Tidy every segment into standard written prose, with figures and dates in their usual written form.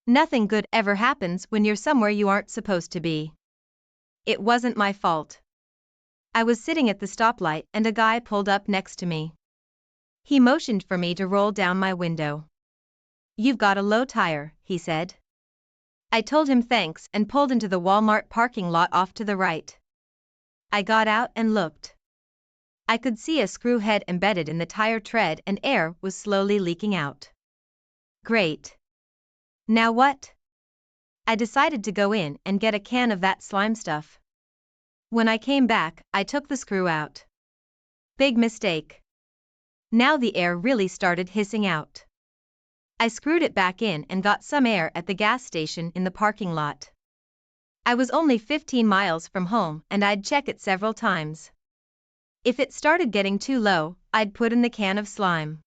Nothing good ever happens when you're somewhere you aren't supposed to be. It wasn't my fault. I was sitting at the stoplight and a guy pulled up next to me. He motioned for me to roll down my window. "You've got a low tire," he said. I told him thanks and pulled into the Walmart parking lot off to the right. I got out and looked. I could see a screw head embedded in the tire tread and air was slowly leaking out. Great. Now what? I decided to go in and get a can of that slime stuff. When I came back, I took the screw out. Big mistake. Now the air really started hissing out. I screwed it back in and got some air at the gas station in the parking lot. I was only 15 miles from home and I'd check it several times. If it started getting too low, I'd put in the can of slime.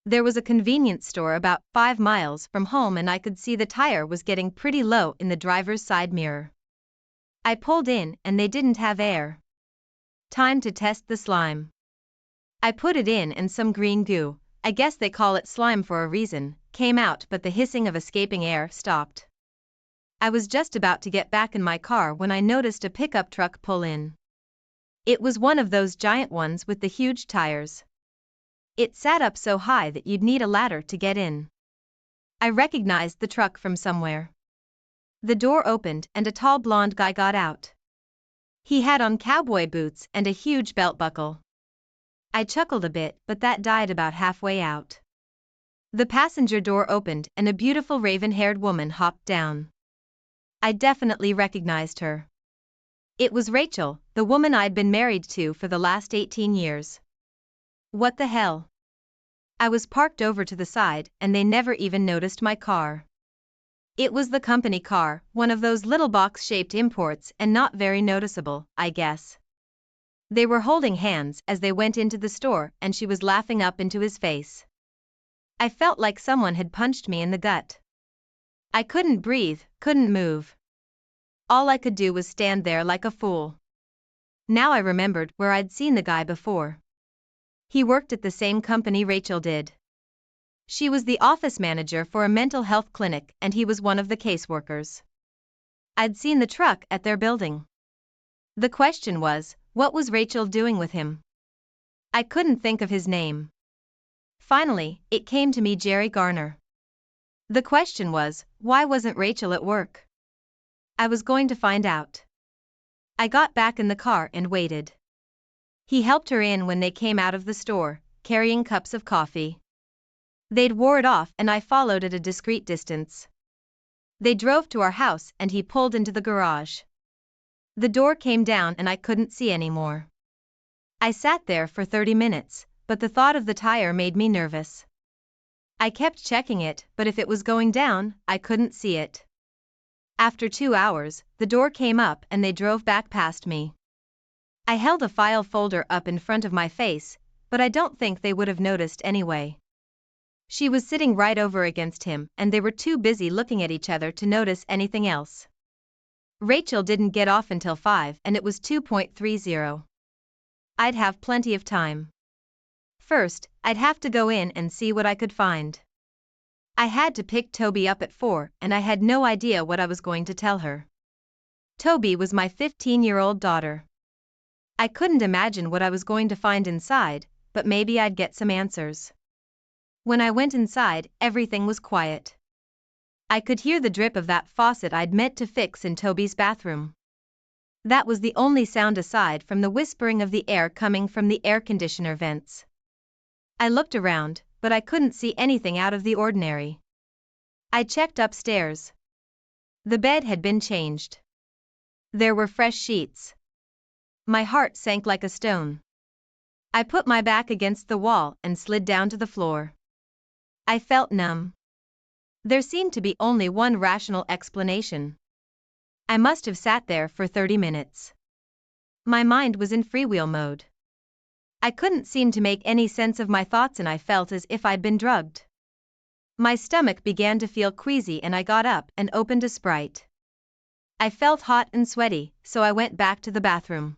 There was a convenience store about 5 miles from home and I could see the tire was getting pretty low in the driver's side mirror. I pulled in and they didn't have air. Time to test the slime. I put it in and some green goo, I guess they call it slime for a reason, came out but the hissing of escaping air stopped. I was just about to get back in my car when I noticed a pickup truck pull in. It was one of those giant ones with the huge tires. It sat up so high that you'd need a ladder to get in. I recognized the truck from somewhere. The door opened and a tall blonde guy got out. He had on cowboy boots and a huge belt buckle. I chuckled a bit, but that died about halfway out. The passenger door opened and a beautiful raven-haired woman hopped down. I definitely recognized her. It was Rachel, the woman I'd been married to for the last 18 years. What the hell? I was parked over to the side and they never even noticed my car. It was the company car, one of those little box-shaped imports and not very noticeable, I guess. They were holding hands as they went into the store and she was laughing up into his face. I felt like someone had punched me in the gut. I couldn't breathe, couldn't move. All I could do was stand there like a fool. Now I remembered where I'd seen the guy before. He worked at the same company Rachel did. She was the office manager for a mental health clinic and he was one of the caseworkers. I'd seen the truck at their building. The question was, what was Rachel doing with him? I couldn't think of his name. Finally, it came to me: Jerry Garner. The question was, why wasn't Rachel at work? I was going to find out. I got back in the car and waited. He helped her in when they came out of the store, carrying cups of coffee. They'd ward off and I followed at a discreet distance. They drove to our house and he pulled into the garage. The door came down and I couldn't see anymore. I sat there for 30 minutes, but the thought of the tire made me nervous. I kept checking it, but if it was going down, I couldn't see it. After 2 hours, the door came up and they drove back past me. I held a file folder up in front of my face, but I don't think they would have noticed anyway. She was sitting right over against him and they were too busy looking at each other to notice anything else. Rachel didn't get off until 5 and it was 2:30. I'd have plenty of time. First, I'd have to go in and see what I could find. I had to pick Toby up at 4 and I had no idea what I was going to tell her. Toby was my 15-year-old daughter. I couldn't imagine what I was going to find inside, but maybe I'd get some answers. When I went inside, everything was quiet. I could hear the drip of that faucet I'd meant to fix in Toby's bathroom. That was the only sound aside from the whispering of the air coming from the air conditioner vents. I looked around, but I couldn't see anything out of the ordinary. I checked upstairs. The bed had been changed. There were fresh sheets. My heart sank like a stone. I put my back against the wall and slid down to the floor. I felt numb. There seemed to be only one rational explanation. I must have sat there for 30 minutes. My mind was in freewheel mode. I couldn't seem to make any sense of my thoughts and I felt as if I'd been drugged. My stomach began to feel queasy and I got up and opened a Sprite. I felt hot and sweaty, so I went back to the bathroom.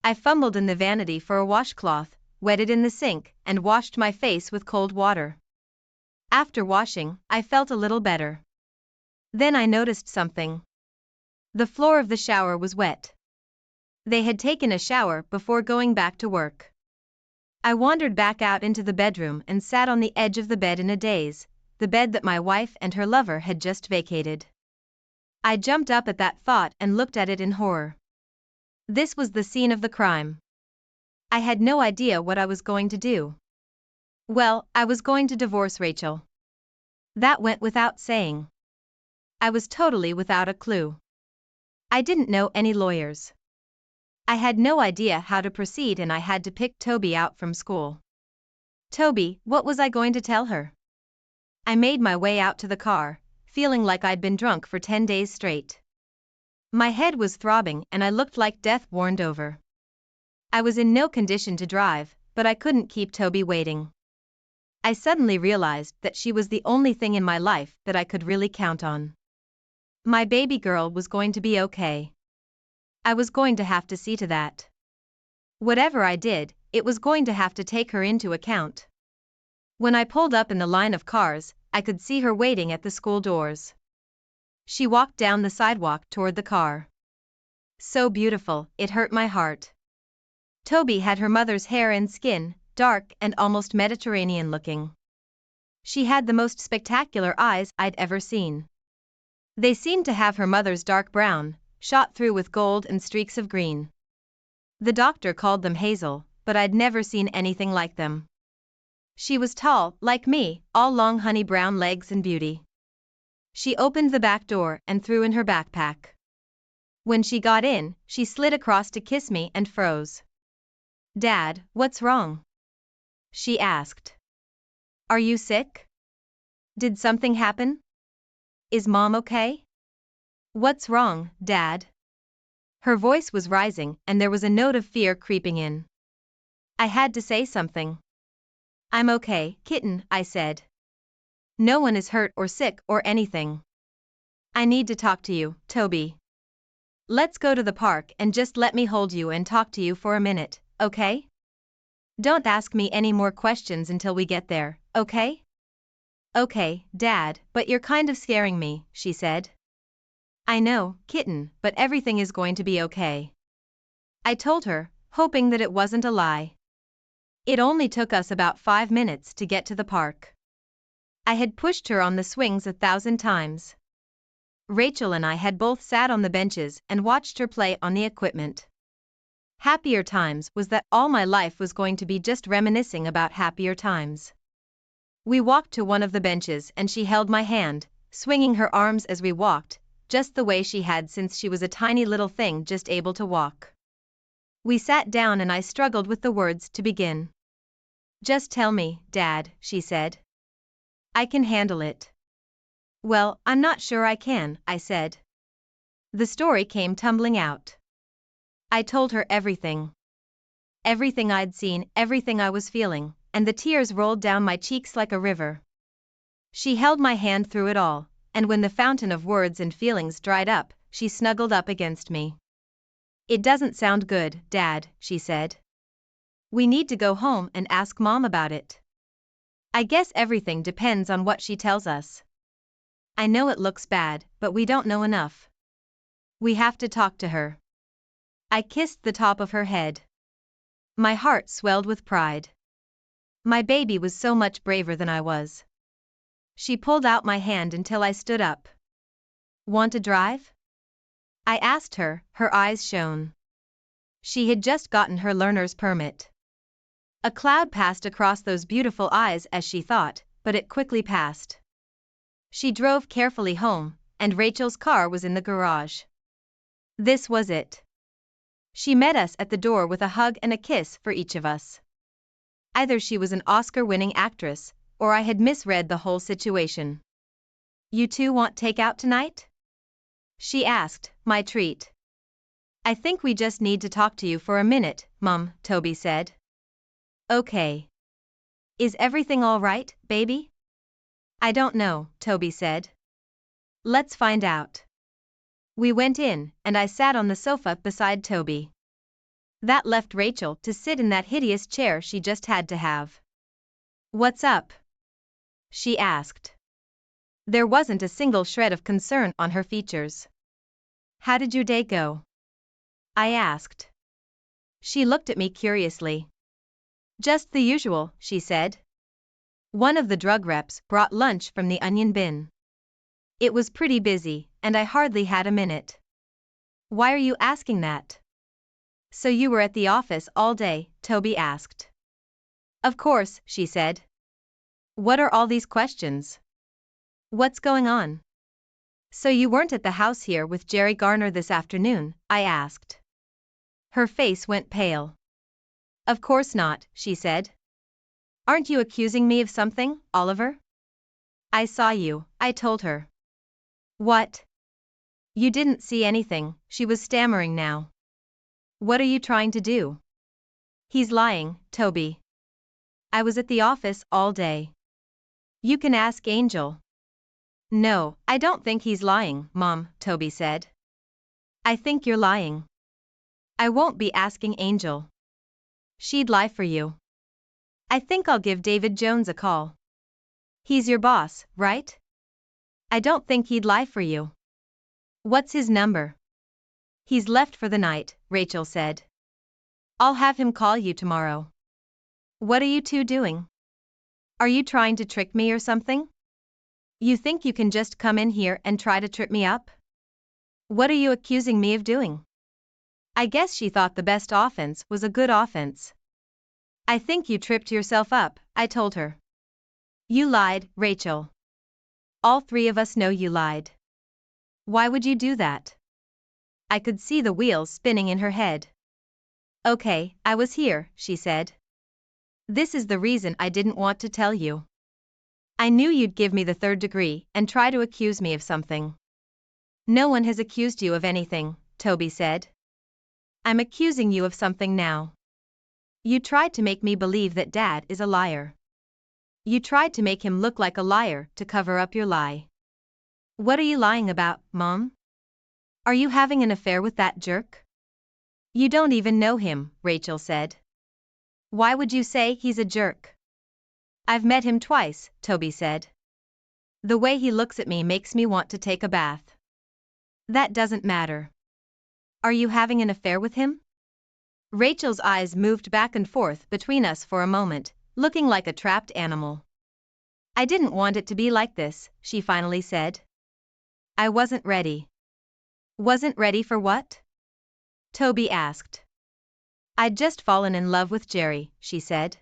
I fumbled in the vanity for a washcloth, wet it in the sink, and washed my face with cold water. After washing, I felt a little better. Then I noticed something. The floor of the shower was wet. They had taken a shower before going back to work. I wandered back out into the bedroom and sat on the edge of the bed in a daze, the bed that my wife and her lover had just vacated. I jumped up at that thought and looked at it in horror. This was the scene of the crime. I had no idea what I was going to do. Well, I was going to divorce Rachel. That went without saying. I was totally without a clue. I didn't know any lawyers. I had no idea how to proceed and I had to pick Toby out from school. Toby, what was I going to tell her? I made my way out to the car, feeling like I'd been drunk for 10 days straight. My head was throbbing and I looked like death warmed over. I was in no condition to drive, but I couldn't keep Toby waiting. I suddenly realized that she was the only thing in my life that I could really count on. My baby girl was going to be okay. I was going to have to see to that. Whatever I did, it was going to have to take her into account. When I pulled up in the line of cars, I could see her waiting at the school doors. She walked down the sidewalk toward the car. So beautiful, it hurt my heart. Toby had her mother's hair and skin, dark and almost Mediterranean looking. She had the most spectacular eyes I'd ever seen. They seemed to have her mother's dark brown, shot through with gold and streaks of green. The doctor called them hazel, but I'd never seen anything like them. She was tall, like me, all long honey brown legs and beauty. She opened the back door and threw in her backpack. When she got in, she slid across to kiss me and froze. "Dad, what's wrong?" she asked. "Are you sick? Did something happen? Is Mom okay? What's wrong, Dad?" Her voice was rising and there was a note of fear creeping in. I had to say something. "I'm okay, kitten," I said. "No one is hurt or sick or anything. I need to talk to you, Toby. Let's go to the park and just let me hold you and talk to you for a minute, okay? Don't ask me any more questions until we get there, okay?" "Okay, Dad, but you're kind of scaring me," she said. "I know, kitten, but everything is going to be okay," I told her, hoping that it wasn't a lie. It only took us about 5 minutes to get to the park. I had pushed her on the swings 1,000 times. Rachel and I had both sat on the benches and watched her play on the equipment. Happier times was that all my life was going to be just reminiscing about happier times. We walked to one of the benches and she held my hand, swinging her arms as we walked, just the way she had since she was a tiny little thing just able to walk. We sat down and I struggled with the words to begin. "Just tell me, Dad," she said. "I can handle it." "Well, I'm not sure I can," I said. The story came tumbling out. I told her everything. Everything I'd seen, everything I was feeling, and the tears rolled down my cheeks like a river. She held my hand through it all, and when the fountain of words and feelings dried up, she snuggled up against me. "It doesn't sound good, Dad," she said. "We need to go home and ask Mom about it. I guess everything depends on what she tells us. I know it looks bad, but we don't know enough. We have to talk to her." I kissed the top of her head. My heart swelled with pride. My baby was so much braver than I was. She pulled out my hand until I stood up. "Want to drive?" I asked her, her eyes shone. She had just gotten her learner's permit. A cloud passed across those beautiful eyes as she thought, but it quickly passed. She drove carefully home, and Rachel's car was in the garage. This was it. She met us at the door with a hug and a kiss for each of us. Either she was an Oscar-winning actress, or I had misread the whole situation. "You two want takeout tonight?" she asked, my treat. "I think we just need to talk to you for a minute, Mum," Toby said. "Okay. Is everything all right, baby?" "I don't know," Toby said. "Let's find out." We went in, and I sat on the sofa beside Toby. That left Rachel to sit in that hideous chair she just had to have. "What's up?" she asked. There wasn't a single shred of concern on her features. How did your day go? I asked. She looked at me curiously. Just the usual, she said. One of the drug reps brought lunch from the onion bin. It was pretty busy, and I hardly had a minute. Why are you asking that? So you were at the office all day, Toby asked. Of course, she said. What are all these questions? What's going on? So you weren't at the house here with Jerry Garner this afternoon, I asked. Her face went pale. Of course not, she said. Aren't you accusing me of something, Oliver? I saw you, I told her. What? You didn't see anything, she was stammering now. What are you trying to do? He's lying, Toby. I was at the office all day. You can ask Angel. No, I don't think he's lying, Mom, Toby said. I think you're lying. I won't be asking Angel. She'd lie for you. I think I'll give David Jones a call. He's your boss, right? I don't think he'd lie for you. What's his number? He's left for the night, Rachel said. I'll have him call you tomorrow. What are you two doing? Are you trying to trick me or something? You think you can just come in here and try to trip me up? What are you accusing me of doing? I guess she thought the best offense was a good offense. I think you tripped yourself up, I told her. You lied, Rachel. All three of us know you lied. Why would you do that? I could see the wheels spinning in her head. Okay, I was here, she said. This is the reason I didn't want to tell you. I knew you'd give me the third degree and try to accuse me of something. No one has accused you of anything, Toby said. I'm accusing you of something now. You tried to make me believe that Dad is a liar. You tried to make him look like a liar to cover up your lie. What are you lying about, Mom? Are you having an affair with that jerk? You don't even know him, Rachel said. Why would you say he's a jerk? I've met him twice, Toby said. The way he looks at me makes me want to take a bath. That doesn't matter. Are you having an affair with him? Rachel's eyes moved back and forth between us for a moment, looking like a trapped animal. I didn't want it to be like this, she finally said. I wasn't ready. Wasn't ready for what? Toby asked. I'd just fallen in love with Jerry, she said.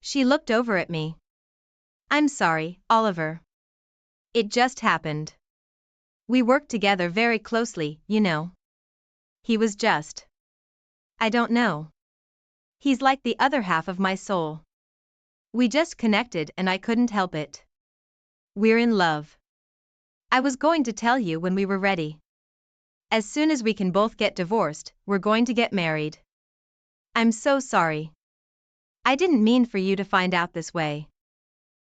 She looked over at me. I'm sorry, Oliver. It just happened. We worked together very closely, you know. He was just. I don't know. He's like the other half of my soul. We just connected and I couldn't help it. We're in love. I was going to tell you when we were ready. As soon as we can both get divorced, we're going to get married. I'm so sorry. I didn't mean for you to find out this way.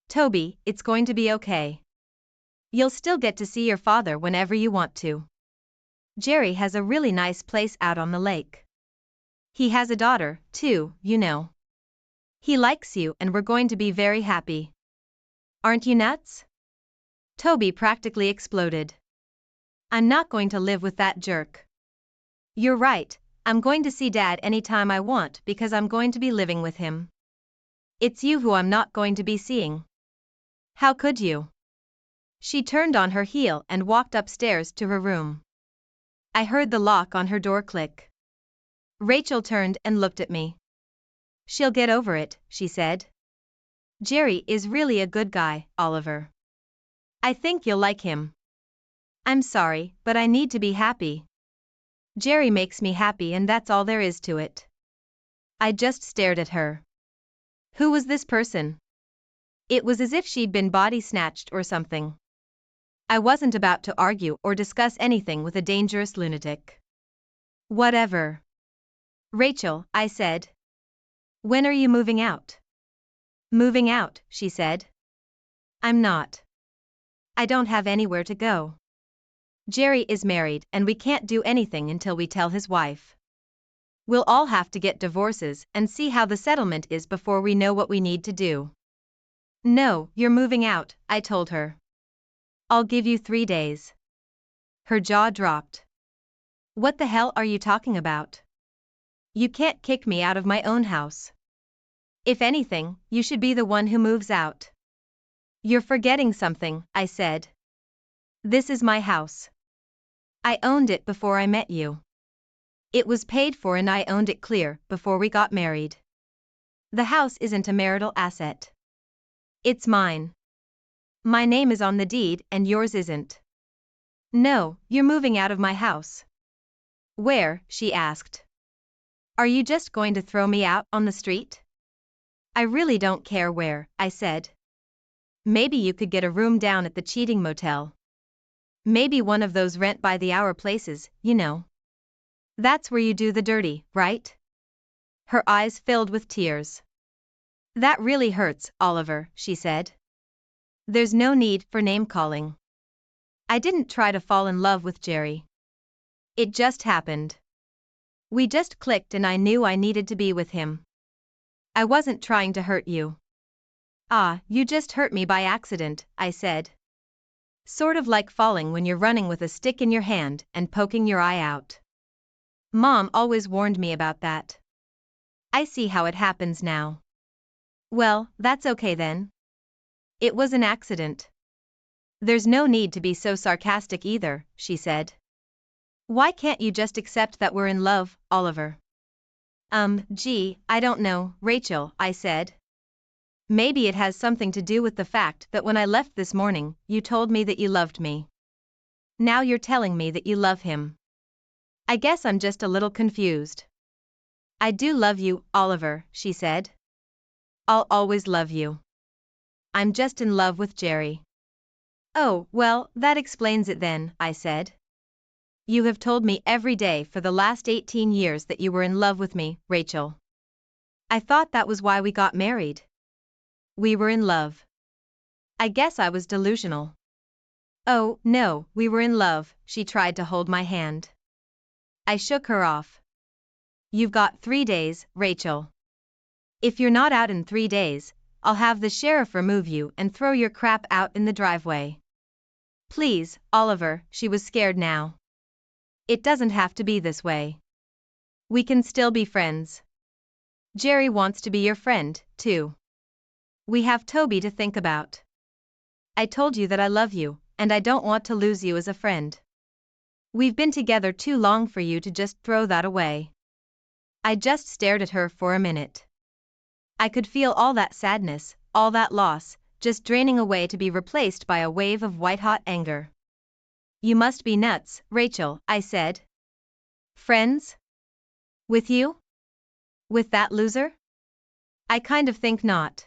Toby, it's going to be okay. You'll still get to see your father whenever you want to. Jerry has a really nice place out on the lake. He has a daughter, too, you know. He likes you and we're going to be very happy. Aren't you nuts? Toby practically exploded. I'm not going to live with that jerk. You're right, I'm going to see Dad anytime I want because I'm going to be living with him. It's you who I'm not going to be seeing. How could you? She turned on her heel and walked upstairs to her room. I heard the lock on her door click. Rachel turned and looked at me. She'll get over it, she said. Jerry is really a good guy, Oliver. I think you'll like him. I'm sorry, but I need to be happy. Jerry makes me happy and that's all there is to it. I just stared at her. Who was this person? It was as if she'd been body snatched or something. I wasn't about to argue or discuss anything with a dangerous lunatic. Whatever. Rachel, I said. When are you moving out? Moving out, she said. I'm not. I don't have anywhere to go. Jerry is married and we can't do anything until we tell his wife. We'll all have to get divorces and see how the settlement is before we know what we need to do. No, you're moving out, I told her. I'll give you 3 days. Her jaw dropped. What the hell are you talking about? You can't kick me out of my own house. If anything, you should be the one who moves out. You're forgetting something, I said. This is my house. I owned it before I met you. It was paid for and I owned it clear before we got married. The house isn't a marital asset. It's mine. My name is on the deed and yours isn't. No, you're moving out of my house. Where? She asked. Are you just going to throw me out on the street? I really don't care where, I said. Maybe you could get a room down at the cheating motel. Maybe one of those rent by the hour places, you know. That's where you do the dirty, right? Her eyes filled with tears. That really hurts, Oliver, she said. There's no need for name-calling. I didn't try to fall in love with Jerry. It just happened. We just clicked and I knew I needed to be with him. I wasn't trying to hurt you. Ah, you just hurt me by accident, I said. Sort of like falling when you're running with a stick in your hand and poking your eye out. Mom always warned me about that. I see how it happens now. Well, that's okay then. It was an accident. There's no need to be so sarcastic either, she said. Why can't you just accept that we're in love, Oliver? Gee, I don't know, Rachel, I said. Maybe it has something to do with the fact that when I left this morning, you told me that you loved me. Now you're telling me that you love him. I guess I'm just a little confused. I do love you, Oliver, she said. I'll always love you. I'm just in love with Jerry. Oh, well, that explains it then, I said. You have told me every day for the last 18 years that you were in love with me, Rachel. I thought that was why we got married. We were in love. I guess I was delusional. Oh, no, we were in love, she tried to hold my hand. I shook her off. You've got 3 days, Rachel. If you're not out in 3 days, I'll have the sheriff remove you and throw your crap out in the driveway. Please, Oliver, she was scared now. It doesn't have to be this way. We can still be friends. Jerry wants to be your friend, too. We have Toby to think about. I told you that I love you, and I don't want to lose you as a friend. We've been together too long for you to just throw that away. I just stared at her for a minute. I could feel all that sadness, all that loss, just draining away to be replaced by a wave of white-hot anger. You must be nuts, Rachel, I said. Friends? With you? With that loser? I kind of think not.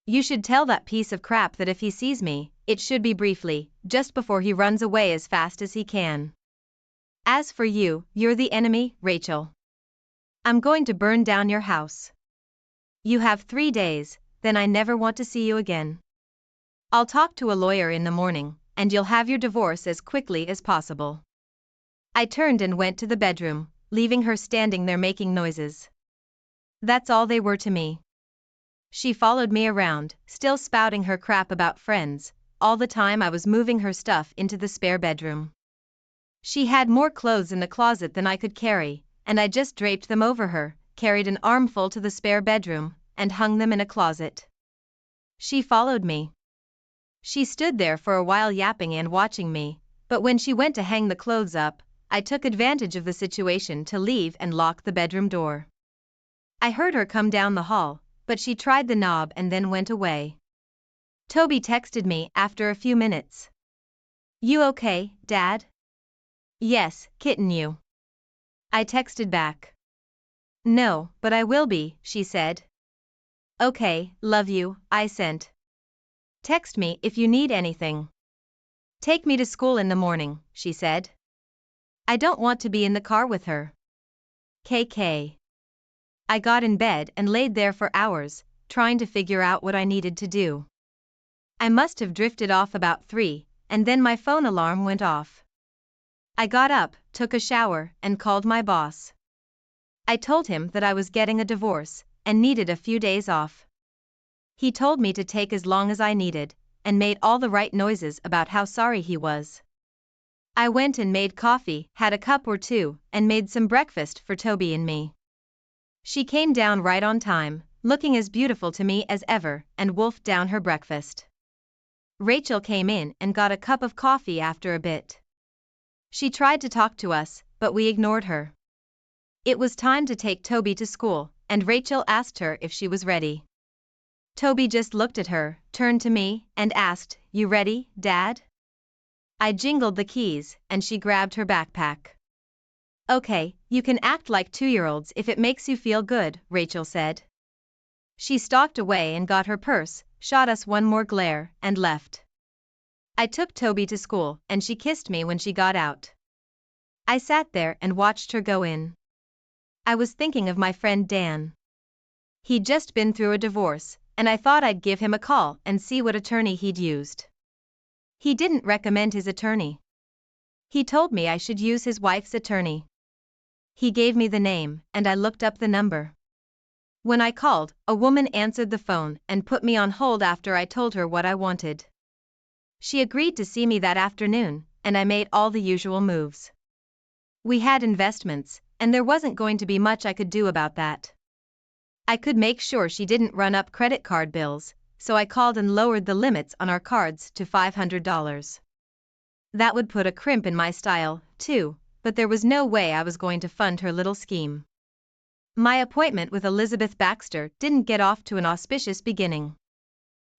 You should tell that piece of crap that if he sees me, it should be briefly, just before he runs away as fast as he can. As for you, you're the enemy, Rachel. I'm going to burn down your house. You have 3 days, then I never want to see you again. I'll talk to a lawyer in the morning, and you'll have your divorce as quickly as possible. I turned and went to the bedroom, leaving her standing there making noises. That's all they were to me. She followed me around, still spouting her crap about friends, all the time I was moving her stuff into the spare bedroom. She had more clothes in the closet than I could carry, and I just draped them over her, carried an armful to the spare bedroom, and hung them in a closet. She followed me. She stood there for a while yapping and watching me, but when she went to hang the clothes up, I took advantage of the situation to leave and lock the bedroom door. I heard her come down the hall, but she tried the knob and then went away. Toby texted me after a few minutes. You okay, Dad? Yes, kitten you. I texted back. No, but I will be, she said. Okay, love you, I sent. Text me if you need anything. Take me to school in the morning, she said. I don't want to be in the car with her. KK. I got in bed and laid there for hours, trying to figure out what I needed to do. I must have drifted off about 3, and then my phone alarm went off. I got up, took a shower, and called my boss. I told him that I was getting a divorce, and needed a few days off. He told me to take as long as I needed, and made all the right noises about how sorry he was. I went and made coffee, had a cup or two, and made some breakfast for Toby and me. She came down right on time, looking as beautiful to me as ever, and wolfed down her breakfast. Rachel came in and got a cup of coffee after a bit. She tried to talk to us, but we ignored her. It was time to take Toby to school, and Rachel asked her if she was ready. Toby just looked at her, turned to me, and asked, "You ready, Dad?" I jingled the keys, and she grabbed her backpack. "Okay, you can act like 2-year-olds if it makes you feel good," Rachel said. She stalked away and got her purse, shot us one more glare, and left. I took Toby to school, and she kissed me when she got out. I sat there and watched her go in. I was thinking of my friend Dan. He'd just been through a divorce, and I thought I'd give him a call and see what attorney he'd used. He didn't recommend his attorney. He told me I should use his wife's attorney. He gave me the name, and I looked up the number. When I called, a woman answered the phone and put me on hold after I told her what I wanted. She agreed to see me that afternoon, and I made all the usual moves. We had investments, and there wasn't going to be much I could do about that. I could make sure she didn't run up credit card bills, so I called and lowered the limits on our cards to $500. That would put a crimp in my style, too, but there was no way I was going to fund her little scheme. My appointment with Elizabeth Baxter didn't get off to an auspicious beginning.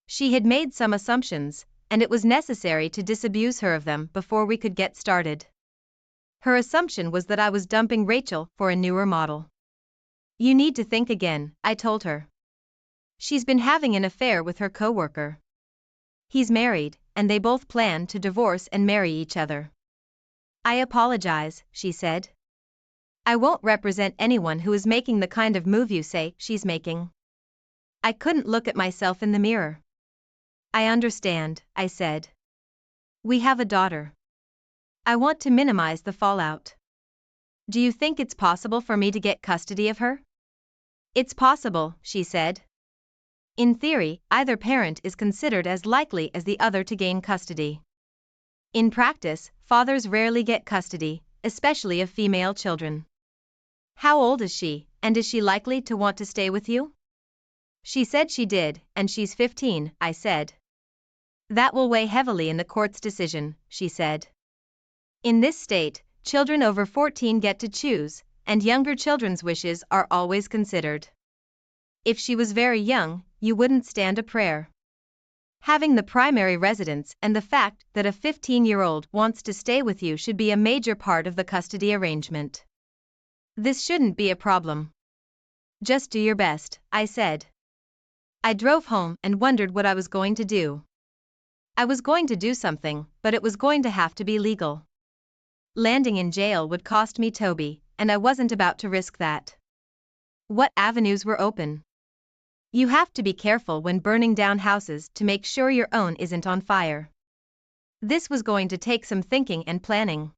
She had made some assumptions, and it was necessary to disabuse her of them before we could get started. Her assumption was that I was dumping Rachel for a newer model. "You need to think again," I told her. "She's been having an affair with her coworker. He's married, and they both plan to divorce and marry each other." "I apologize," she said. "I won't represent anyone who is making the kind of move you say she's making." I couldn't look at myself in the mirror. "I understand," I said. "We have a daughter. I want to minimize the fallout. Do you think it's possible for me to get custody of her?" "It's possible," she said. "In theory, either parent is considered as likely as the other to gain custody. In practice, fathers rarely get custody, especially of female children." "How old is she, and is she likely to want to stay with you?" "She said she did, and she's 15, I said. "That will weigh heavily in the court's decision," she said. "In this state, children over 14 get to choose, and younger children's wishes are always considered. If she was very young, you wouldn't stand a prayer. Having the primary residence and the fact that a 15-year-old wants to stay with you should be a major part of the custody arrangement. This shouldn't be a problem. Just do your best," I said. I drove home and wondered what I was going to do. I was going to do something, but it was going to have to be legal. Landing in jail would cost me Toby, and I wasn't about to risk that. What avenues were open? You have to be careful when burning down houses to make sure your own isn't on fire. This was going to take some thinking and planning.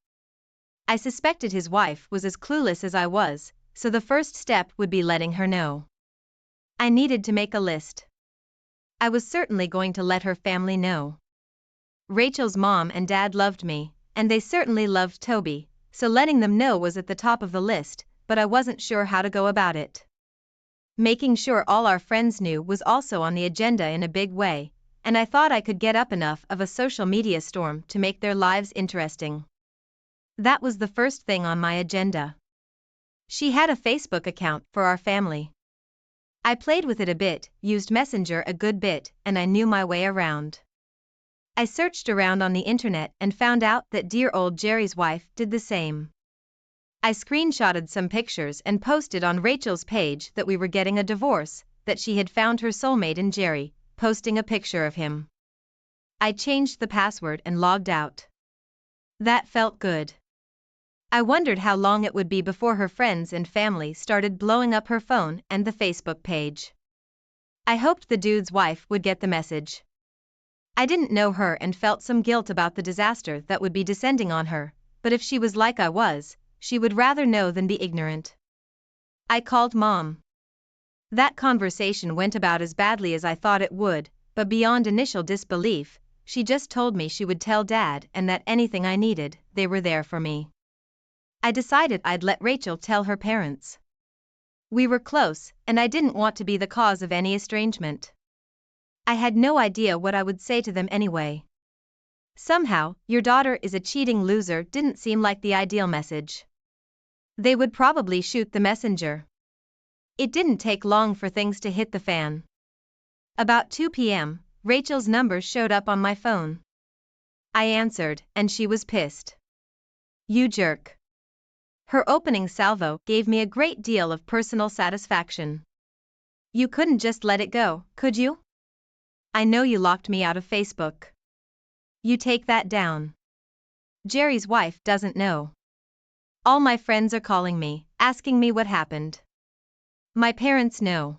I suspected his wife was as clueless as I was, so the first step would be letting her know. I needed to make a list. I was certainly going to let her family know. Rachel's mom and dad loved me, and they certainly loved Toby, so letting them know was at the top of the list, but I wasn't sure how to go about it. Making sure all our friends knew was also on the agenda in a big way, and I thought I could get up enough of a social media storm to make their lives interesting. That was the first thing on my agenda. She had a Facebook account for our family. I played with it a bit, used Messenger a good bit, and I knew my way around. I searched around on the internet and found out that dear old Jerry's wife did the same. I screenshotted some pictures and posted on Rachel's page that we were getting a divorce, that she had found her soulmate in Jerry, posting a picture of him. I changed the password and logged out. That felt good. I wondered how long it would be before her friends and family started blowing up her phone and the Facebook page. I hoped the dude's wife would get the message. I didn't know her and felt some guilt about the disaster that would be descending on her, but if she was like I was, she would rather know than be ignorant. I called Mom. That conversation went about as badly as I thought it would, but beyond initial disbelief, she just told me she would tell Dad and that anything I needed, they were there for me. I decided I'd let Rachel tell her parents. We were close, and I didn't want to be the cause of any estrangement. I had no idea what I would say to them anyway. Somehow, your daughter is a cheating loser didn't seem like the ideal message. They would probably shoot the messenger. It didn't take long for things to hit the fan. About 2 p.m., Rachel's number showed up on my phone. I answered, and she was pissed. "You jerk." Her opening salvo gave me a great deal of personal satisfaction. "You couldn't just let it go, could you? I know you locked me out of Facebook. You take that down. Jerry's wife doesn't know. All my friends are calling me, asking me what happened. My parents know.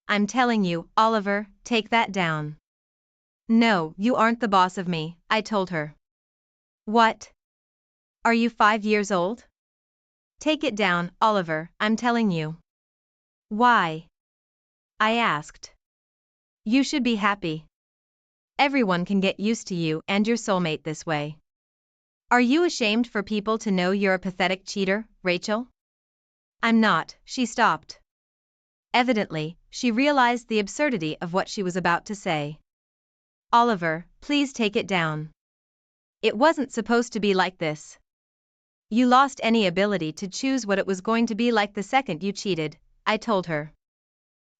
I'm telling you, Oliver, take that down." "No, you aren't the boss of me," I told her. "What? Are you 5 years old? Take it down, Oliver, I'm telling you." "Why?" I asked. "You should be happy. Everyone can get used to you and your soulmate this way. Are you ashamed for people to know you're a pathetic cheater, Rachel?" "I'm not." She stopped. Evidently, she realized the absurdity of what she was about to say. "Oliver, please take it down. It wasn't supposed to be like this. You lost any ability to choose what it was going to be like the second you cheated," I told her.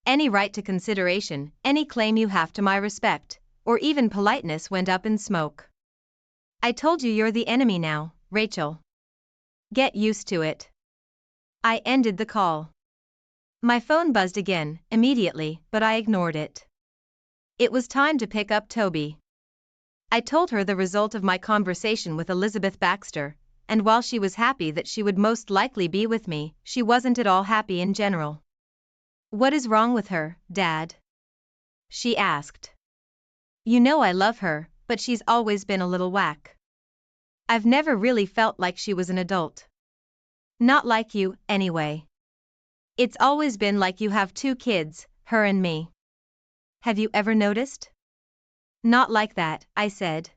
"Any right to consideration, any claim you have to my respect, or even politeness went up in smoke. I told you you're the enemy now, Rachel. Get used to it." I ended the call. My phone buzzed again, immediately, but I ignored it. It was time to pick up Toby. I told her the result of my conversation with Elizabeth Baxter, and while she was happy that she would most likely be with me, she wasn't at all happy in general. "What is wrong with her, Dad?" she asked. "You know I love her, but she's always been a little whack. I've never really felt like she was an adult. Not like you, anyway. It's always been like you have 2 kids, her and me. Have you ever noticed?" "Not like that," I said.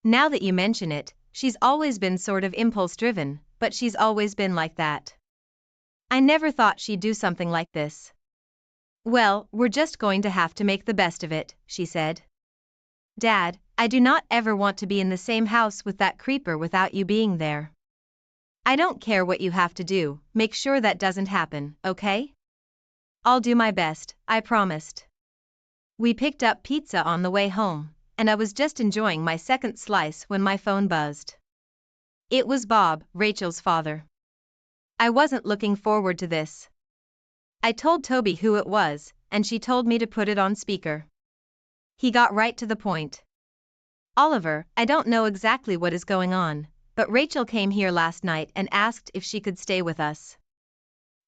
"Now that you mention it, she's always been sort of impulse-driven, but she's always been like that. I never thought she'd do something like this." "Well, we're just going to have to make the best of it," she said. "Dad, I do not ever want to be in the same house with that creeper without you being there. I don't care what you have to do, make sure that doesn't happen, okay?" "I'll do my best," I promised. We picked up pizza on the way home, and I was just enjoying my second slice when my phone buzzed. It was Bob, Rachel's father. I wasn't looking forward to this. I told Toby who it was, and she told me to put it on speaker. He got right to the point. "Oliver, I don't know exactly what is going on, but Rachel came here last night and asked if she could stay with us.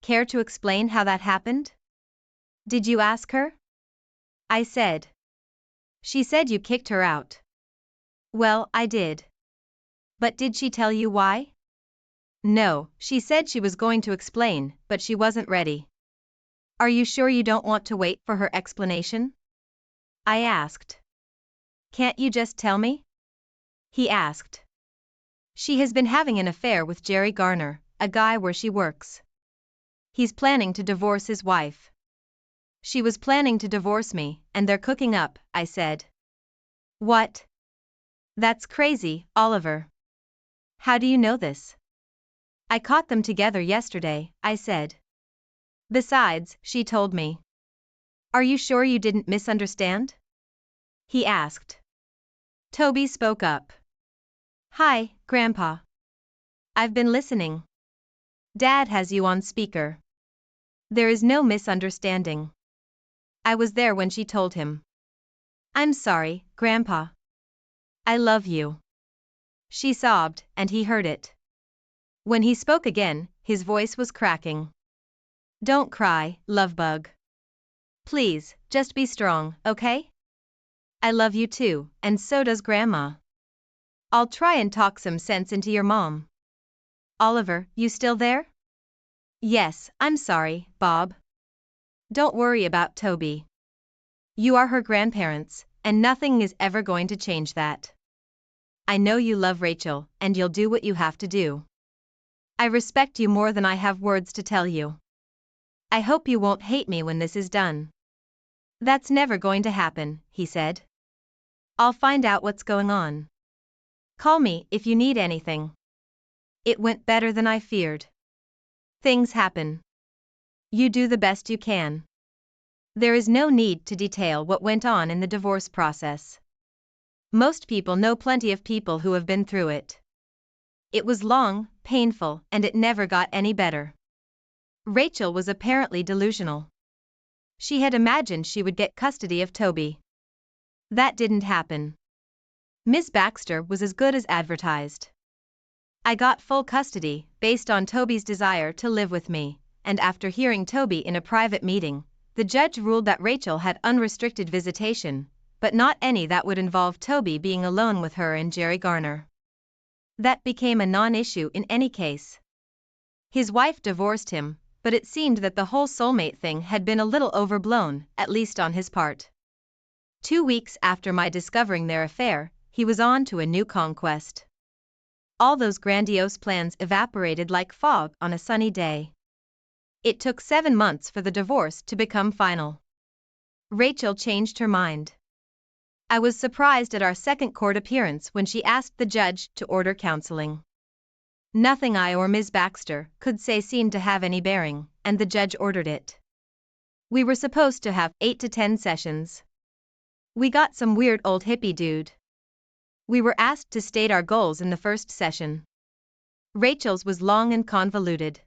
Care to explain how that happened?" "Did you ask her?" I said. "She said you kicked her out." "Well, I did. But did she tell you why?" "No, she said she was going to explain, but she wasn't ready." "Are you sure you don't want to wait for her explanation?" I asked. "Can't you just tell me?" he asked. "She has been having an affair with Jerry Garner, a guy where she works. He's planning to divorce his wife." "She was planning to divorce me, and they're cooking up," I said. "What? That's crazy, Oliver. How do you know this?" "I caught them together yesterday," I said. "Besides," she told me. "Are you sure you didn't misunderstand?" he asked. Toby spoke up. "Hi, Grandpa. I've been listening. Dad has you on speaker. There is no misunderstanding. I was there when she told him." "I'm sorry, Grandpa. I love you." She sobbed, and he heard it. When he spoke again, his voice was cracking. "Don't cry, lovebug. Please, just be strong, okay? I love you too, and so does Grandma. I'll try and talk some sense into your mom. Oliver, you still there?" "Yes, I'm sorry, Bob. Don't worry about Toby. You are her grandparents, and nothing is ever going to change that. I know you love Rachel, and you'll do what you have to do. I respect you more than I have words to tell you. I hope you won't hate me when this is done. That's never going to happen, he said. I'll find out what's going on. Call me if you need anything. It went better than I feared. Things happen. You do the best you can. There is no need to detail what went on in the divorce process. Most people know plenty of people who have been through it. It was long, painful, and it never got any better. Rachel was apparently delusional. She had imagined she would get custody of Toby. That didn't happen. Miss Baxter was as good as advertised. I got full custody, based on Toby's desire to live with me, and after hearing Toby in a private meeting, the judge ruled that Rachel had unrestricted visitation, but not any that would involve Toby being alone with her and Jerry Garner. That became a non-issue in any case. His wife divorced him, but it seemed that the whole soulmate thing had been a little overblown, at least on his part. 2 weeks after my discovering their affair, he was on to a new conquest. All those grandiose plans evaporated like fog on a sunny day. It took 7 months for the divorce to become final. Rachel changed her mind. I was surprised at our second court appearance when she asked the judge to order counseling. Nothing I or Ms. Baxter could say seemed to have any bearing, and the judge ordered it. We were supposed to have 8 to 10 sessions. We got some weird old hippie dude. We were asked to state our goals in the first session. Rachel's was long and convoluted.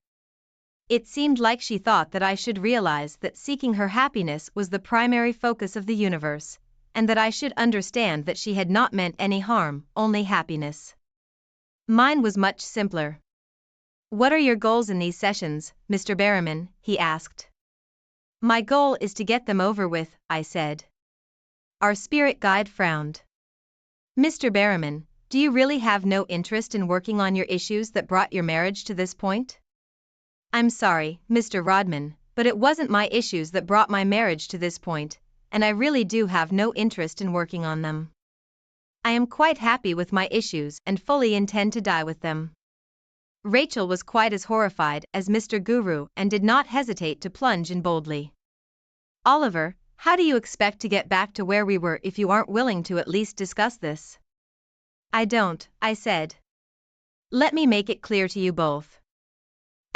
It seemed like she thought that I should realize that seeking her happiness was the primary focus of the universe, and that I should understand that she had not meant any harm, only happiness. Mine was much simpler. What are your goals in these sessions, Mr. Berriman? He asked. My goal is to get them over with, I said. Our spirit guide frowned. Mr. Berriman, do you really have no interest in working on your issues that brought your marriage to this point? I'm sorry, Mr. Rodman, but it wasn't my issues that brought my marriage to this point, and I really do have no interest in working on them. I am quite happy with my issues and fully intend to die with them. Rachel was quite as horrified as Mr. Guru and did not hesitate to plunge in boldly. Oliver, how do you expect to get back to where we were if you aren't willing to at least discuss this? I don't, I said. Let me make it clear to you both.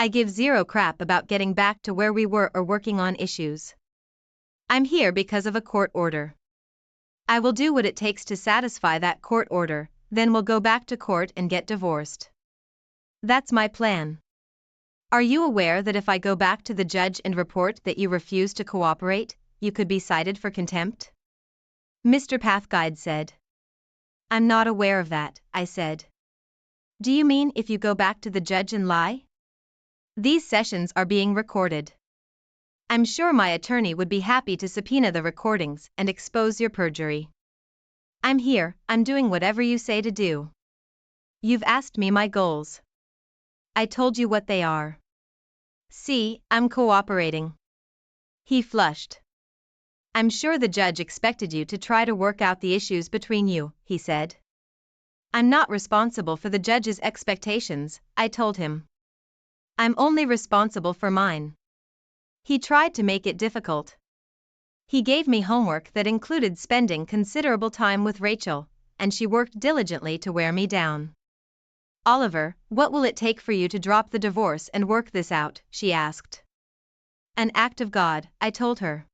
I give zero crap about getting back to where we were or working on issues. I'm here because of a court order. I will do what it takes to satisfy that court order, then we'll go back to court and get divorced. That's my plan. Are you aware that if I go back to the judge and report that you refuse to cooperate, you could be cited for contempt? Mr. Pathguide said. I'm not aware of that, I said. Do you mean if you go back to the judge and lie? These sessions are being recorded. I'm sure my attorney would be happy to subpoena the recordings and expose your perjury. I'm here, I'm doing whatever you say to do. You've asked me my goals. I told you what they are. See, I'm cooperating. He flushed. I'm sure the judge expected you to try to work out the issues between you, he said. I'm not responsible for the judge's expectations, I told him. I'm only responsible for mine. He tried to make it difficult. He gave me homework that included spending considerable time with Rachel, and she worked diligently to wear me down. Oliver, what will it take for you to drop the divorce and work this out? She asked. An act of God, I told her.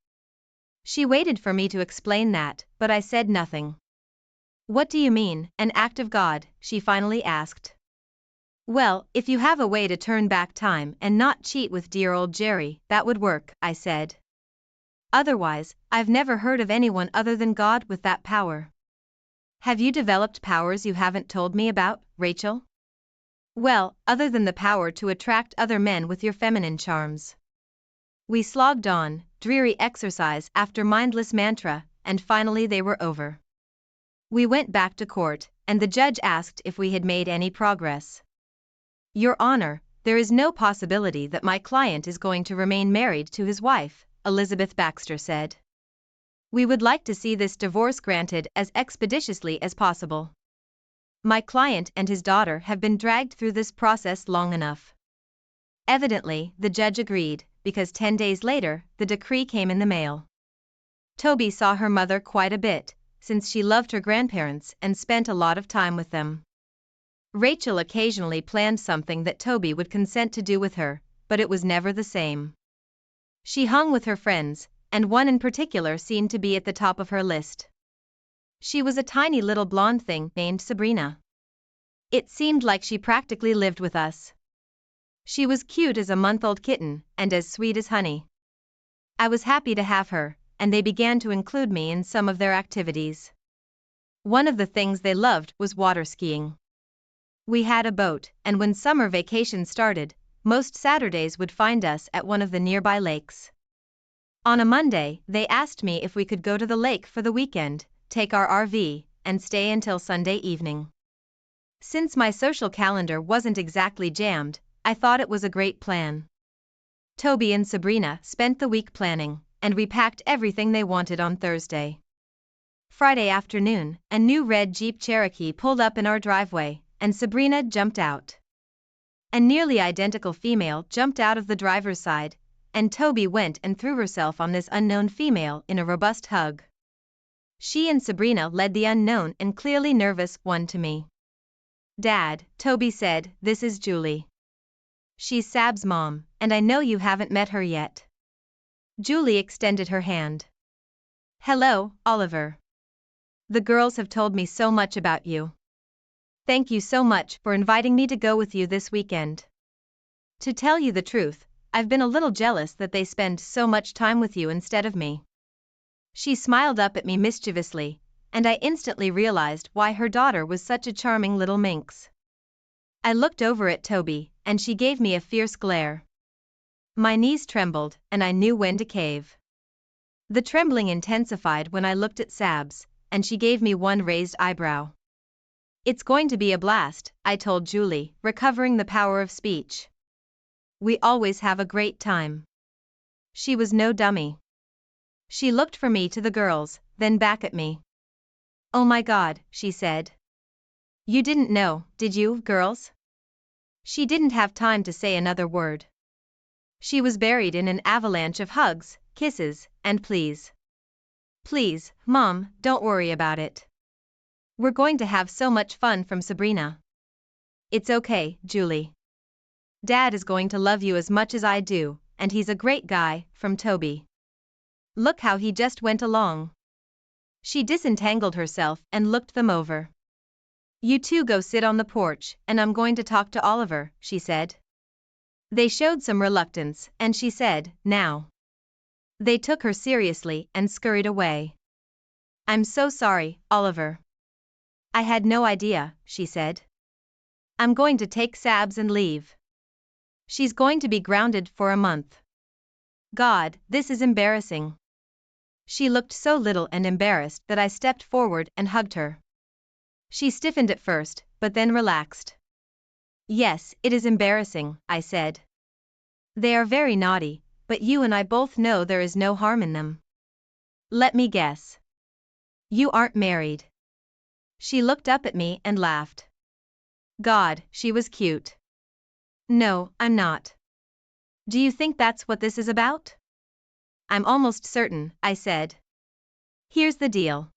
She waited for me to explain that, but I said nothing. What do you mean, an act of God? She finally asked. Well, if you have a way to turn back time and not cheat with dear old Jerry, that would work, I said. Otherwise, I've never heard of anyone other than God with that power. Have you developed powers you haven't told me about, Rachel? Well, other than the power to attract other men with your feminine charms. We slogged on, dreary exercise after mindless mantra, and finally they were over. We went back to court, and the judge asked if we had made any progress. Your Honor, there is no possibility that my client is going to remain married to his wife, Elizabeth Baxter said. We would like to see this divorce granted as expeditiously as possible. My client and his daughter have been dragged through this process long enough. Evidently, the judge agreed, because 10 days later, the decree came in the mail. Toby saw her mother quite a bit, since she loved her grandparents and spent a lot of time with them. Rachel occasionally planned something that Toby would consent to do with her, but it was never the same. She hung with her friends, and one in particular seemed to be at the top of her list. She was a tiny little blonde thing named Sabrina. It seemed like she practically lived with us. She was cute as a month-old kitten, and as sweet as honey. I was happy to have her, and they began to include me in some of their activities. One of the things they loved was water skiing. We had a boat, and when summer vacation started, most Saturdays would find us at one of the nearby lakes. On a Monday, they asked me if we could go to the lake for the weekend, take our RV, and stay until Sunday evening. Since my social calendar wasn't exactly jammed, I thought it was a great plan. Toby and Sabrina spent the week planning, and we packed everything they wanted on Thursday. Friday afternoon, a new red Jeep Cherokee pulled up in our driveway, and Sabrina jumped out. A nearly identical female jumped out of the driver's side, and Toby went and threw herself on this unknown female in a robust hug. She and Sabrina led the unknown and clearly nervous one to me. "Dad," Toby said, "this is Julie. She's Sab's mom, and I know you haven't met her yet." Julie extended her hand. "Hello, Oliver. The girls have told me so much about you. Thank you so much for inviting me to go with you this weekend. To tell you the truth, I've been a little jealous that they spend so much time with you instead of me." She smiled up at me mischievously, and I instantly realized why her daughter was such a charming little minx. I looked over at Toby, and she gave me a fierce glare. My knees trembled, and I knew when to cave. The trembling intensified when I looked at Sabs, and she gave me one raised eyebrow. "It's going to be a blast," I told Julie, recovering the power of speech. "We always have a great time." She was no dummy. She looked from me to the girls, then back at me. "Oh my God," she said. "You didn't know, did you, girls?" She didn't have time to say another word. She was buried in an avalanche of hugs, kisses, and pleas. "Please, Mom, don't worry about it. We're going to have so much fun," from Sabrina. "It's okay, Julie. Dad is going to love you as much as I do, and he's a great guy," from Toby. "Look how he just went along." She disentangled herself and looked them over. "You two go sit on the porch, and I'm going to talk to Oliver," she said. They showed some reluctance, and she said, "Now." They took her seriously and scurried away. "I'm so sorry, Oliver. I had no idea," she said. "I'm going to take Sabs and leave. She's going to be grounded for a month. God, this is embarrassing." She looked so little and embarrassed that I stepped forward and hugged her. She stiffened at first, but then relaxed. "Yes, it is embarrassing," I said. "They are very naughty, but you and I both know there is no harm in them. Let me guess. You aren't married." She looked up at me and laughed. God, she was cute. "No, I'm not." "Do you think that's what this is about?" "I'm almost certain," I said. "Here's the deal.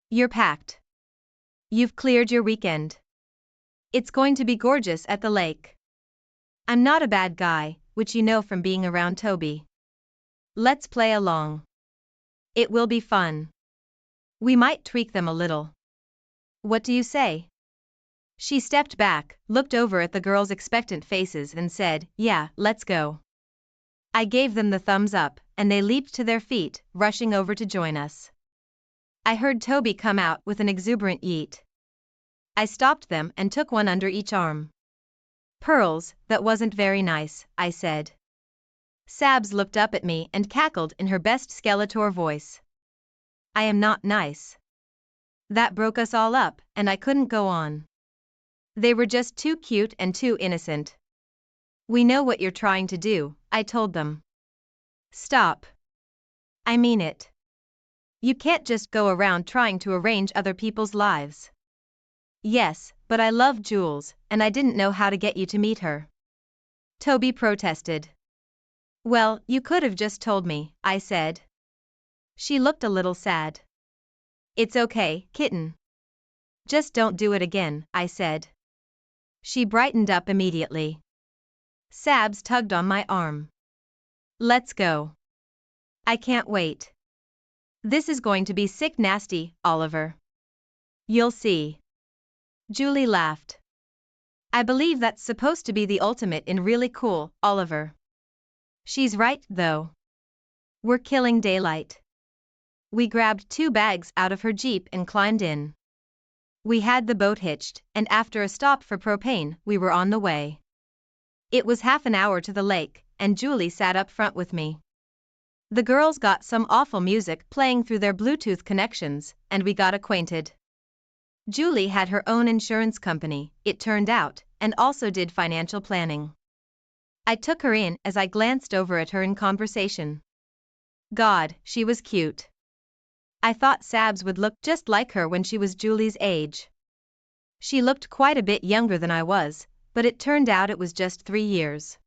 You're packed. You've cleared your weekend. It's going to be gorgeous at the lake. I'm not a bad guy, which you know from being around Toby. Let's play along. It will be fun. We might tweak them a little. What do you say?" She stepped back, looked over at the girls' expectant faces and said, "Yeah, let's go." I gave them the thumbs up, and they leaped to their feet, rushing over to join us. I heard Toby come out with an exuberant yeet. I stopped them and took one under each arm. "Pearls, that wasn't very nice," I said. Sabs looked up at me and cackled in her best Skeletor voice. "I am not nice." That broke us all up, and I couldn't go on. They were just too cute and too innocent. "We know what you're trying to do," I told them. "Stop. I mean it. You can't just go around trying to arrange other people's lives. Yes, but I love Jules, and I didn't know how to get you to meet her. Toby protested. Well, you could have just told me, I said. She looked a little sad. It's okay, kitten. Just don't do it again, I said. She brightened up immediately. Sabs tugged on my arm. Let's go. I can't wait. This is going to be sick nasty, Oliver. You'll see. Julie laughed. I believe that's supposed to be the ultimate in really cool, Oliver. She's right, though. We're killing daylight. We grabbed 2 bags out of her Jeep and climbed in. We had the boat hitched, and after a stop for propane, we were on the way. It was half an hour to the lake, and Julie sat up front with me. The girls got some awful music playing through their Bluetooth connections, and we got acquainted. Julie had her own insurance company, it turned out, and also did financial planning. I took her in as I glanced over at her in conversation. God, she was cute. I thought Sabs would look just like her when she was Julie's age. She looked quite a bit younger than I was, but it turned out it was just 3 years.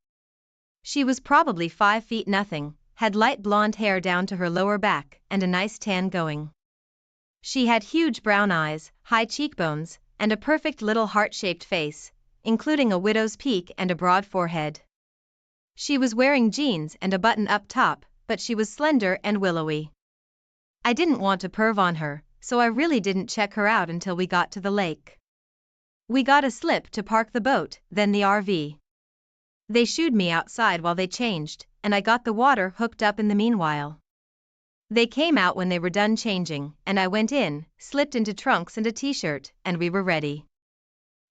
She was probably 5 feet nothing, had light blonde hair down to her lower back, and a nice tan going. She had huge brown eyes, high cheekbones, and a perfect little heart-shaped face, including a widow's peak and a broad forehead. She was wearing jeans and a button up top, but she was slender and willowy. I didn't want to perv on her, so I really didn't check her out until we got to the lake. We got a slip to park the boat, then the RV. They shooed me outside while they changed, and I got the water hooked up in the meanwhile. They came out when they were done changing, and I went in, slipped into trunks and a t-shirt, and we were ready.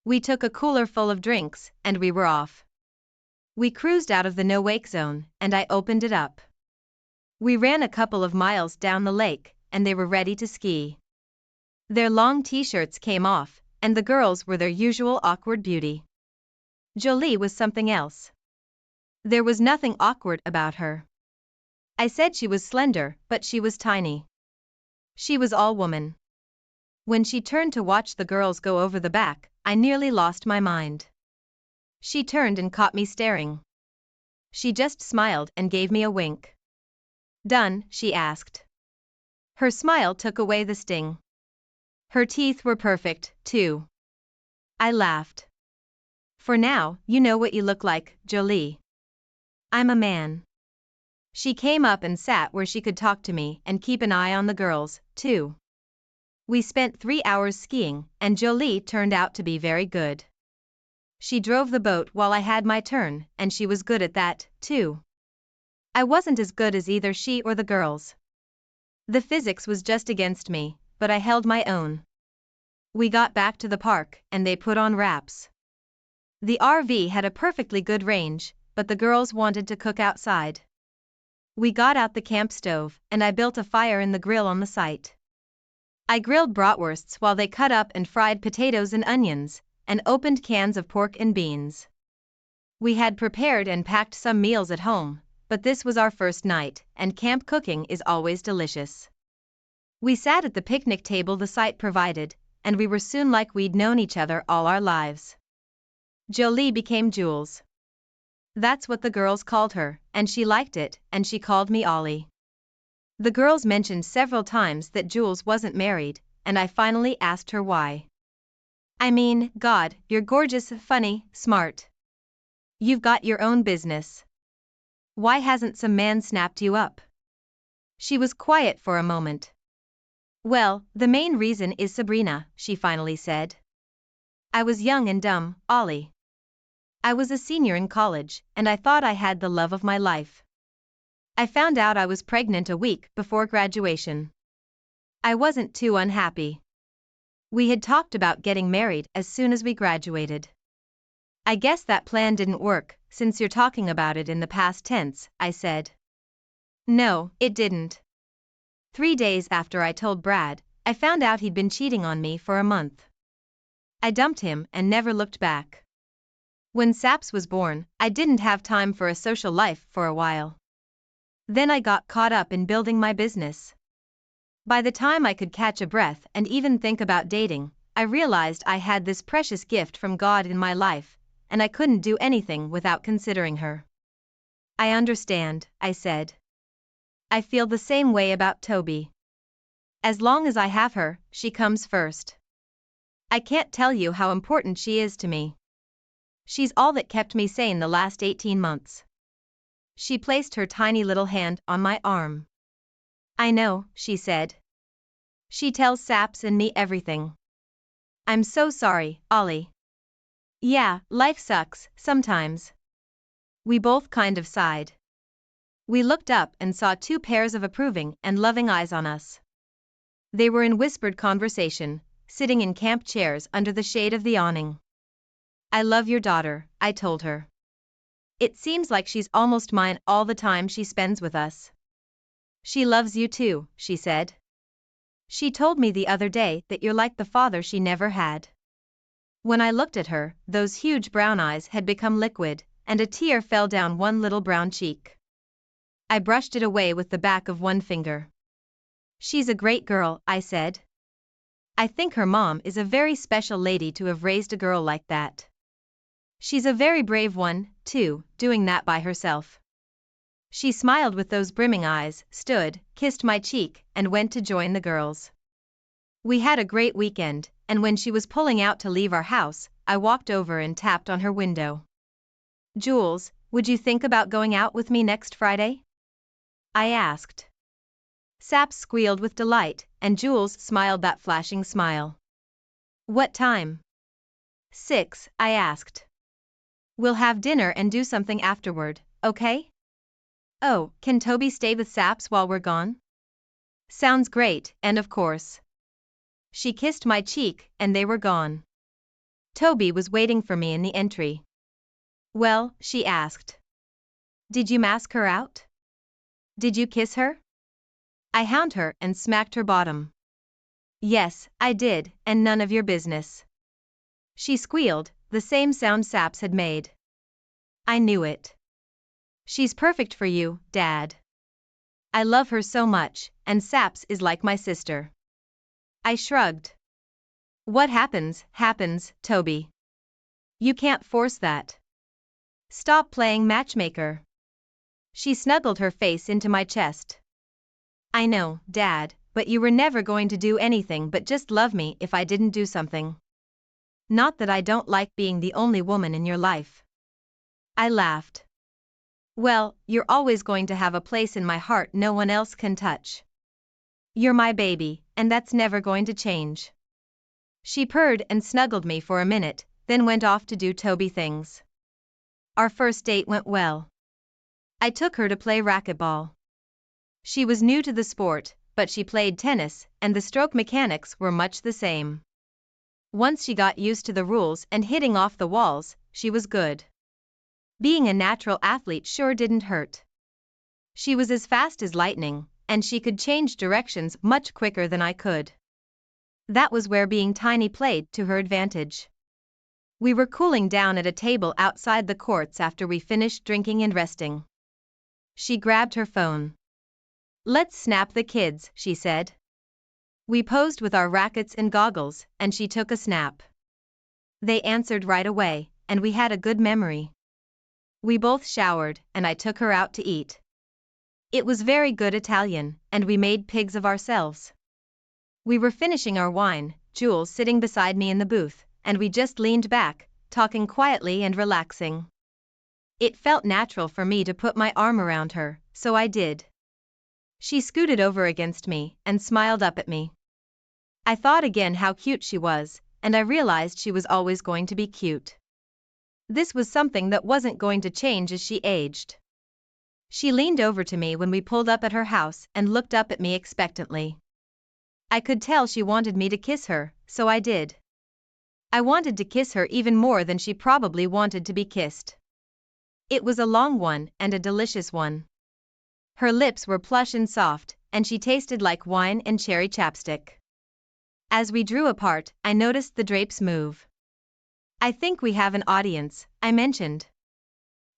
We took a cooler full of drinks, and we were off. We cruised out of the no-wake zone, and I opened it up. We ran a couple of miles down the lake, and they were ready to ski. Their long t-shirts came off, and the girls were their usual awkward beauty. Jolie was something else. There was nothing awkward about her. I said she was slender, but she was tiny. She was all woman. When she turned to watch the girls go over the back, I nearly lost my mind. She turned and caught me staring. She just smiled and gave me a wink. Done, she asked. Her smile took away the sting. Her teeth were perfect, too. I laughed. For now, you know what you look like, Jolie. I'm a man. She came up and sat where she could talk to me and keep an eye on the girls, too. We spent 3 hours skiing, and Jolie turned out to be very good. She drove the boat while I had my turn, and she was good at that, too. I wasn't as good as either she or the girls. The physics was just against me, but I held my own. We got back to the park, and they put on wraps. The RV had a perfectly good range, but the girls wanted to cook outside. We got out the camp stove, and I built a fire in the grill on the site. I grilled bratwursts while they cut up and fried potatoes and onions, and opened cans of pork and beans. We had prepared and packed some meals at home, but this was our first night, and camp cooking is always delicious. We sat at the picnic table the site provided, and we were soon like we'd known each other all our lives. Jolie became Jules. That's what the girls called her, and she liked it, and she called me Ollie. The girls mentioned several times that Jules wasn't married, and I finally asked her why. I mean, God, you're gorgeous, funny, smart. You've got your own business. Why hasn't some man snapped you up? She was quiet for a moment. Well, the main reason is Sabrina, she finally said. I was young and dumb, Ollie. I was a senior in college, and I thought I had the love of my life. I found out I was pregnant a week before graduation. I wasn't too unhappy. We had talked about getting married as soon as we graduated. I guess that plan didn't work, since you're talking about it in the past tense, I said. No, it didn't. 3 days after I told Brad, I found out he'd been cheating on me for a month. I dumped him and never looked back. When Saps was born, I didn't have time for a social life for a while. Then I got caught up in building my business. By the time I could catch a breath and even think about dating, I realized I had this precious gift from God in my life, and I couldn't do anything without considering her. I understand, I said. I feel the same way about Toby. As long as I have her, she comes first. I can't tell you how important she is to me. She's all that kept me sane the last 18 months. She placed her tiny little hand on my arm. I know, she said. She tells Saps and me everything. I'm so sorry, Ollie. Yeah, life sucks, sometimes. We both kind of sighed. We looked up and saw two pairs of approving and loving eyes on us. They were in whispered conversation, sitting in camp chairs under the shade of the awning. I love your daughter, I told her. It seems like she's almost mine all the time she spends with us. She loves you too, she said. She told me the other day that you're like the father she never had. When I looked at her, those huge brown eyes had become liquid, and a tear fell down one little brown cheek. I brushed it away with the back of one finger. She's a great girl, I said. I think her mom is a very special lady to have raised a girl like that. She's a very brave one, too, doing that by herself. She smiled with those brimming eyes, stood, kissed my cheek, and went to join the girls. We had a great weekend, and when she was pulling out to leave our house, I walked over and tapped on her window. Jules, would you think about going out with me next Friday? I asked. Saps squealed with delight, and Jules smiled that flashing smile. What time? 6, I asked. We'll have dinner and do something afterward, okay? Oh, can Toby stay with Saps while we're gone? Sounds great, and of course. She kissed my cheek, and they were gone. Toby was waiting for me in the entry. Well, she asked. Did you mask her out? Did you kiss her? I hound her and smacked her bottom. Yes, I did, and none of your business. She squealed, the same sound Saps had made. I knew it. She's perfect for you, Dad. I love her so much, and Saps is like my sister. I shrugged. What happens, happens, Toby. You can't force that. Stop playing matchmaker. She snuggled her face into my chest. I know, Dad, but you were never going to do anything but just love me if I didn't do something. Not that I don't like being the only woman in your life. I laughed. Well, you're always going to have a place in my heart no one else can touch. You're my baby, and that's never going to change. She purred and snuggled me for a minute, then went off to do Toby things. Our first date went well. I took her to play racquetball. She was new to the sport, but she played tennis, and the stroke mechanics were much the same. Once she got used to the rules and hitting off the walls, she was good. Being a natural athlete sure didn't hurt. She was as fast as lightning, and she could change directions much quicker than I could. That was where being tiny played to her advantage. We were cooling down at a table outside the courts after we finished drinking and resting. She grabbed her phone. Let's snap the kids, she said. We posed with our rackets and goggles, and she took a snap. They answered right away, and we had a good memory. We both showered, and I took her out to eat. It was very good Italian, and we made pigs of ourselves. We were finishing our wine, Jules sitting beside me in the booth, and we just leaned back, talking quietly and relaxing. It felt natural for me to put my arm around her, so I did. She scooted over against me and smiled up at me. I thought again how cute she was, and I realized she was always going to be cute. This was something that wasn't going to change as she aged. She leaned over to me when we pulled up at her house and looked up at me expectantly. I could tell she wanted me to kiss her, so I did. I wanted to kiss her even more than she probably wanted to be kissed. It was a long one and a delicious one. Her lips were plush and soft, and she tasted like wine and cherry chapstick. As we drew apart, I noticed the drapes move. I think we have an audience, I mentioned.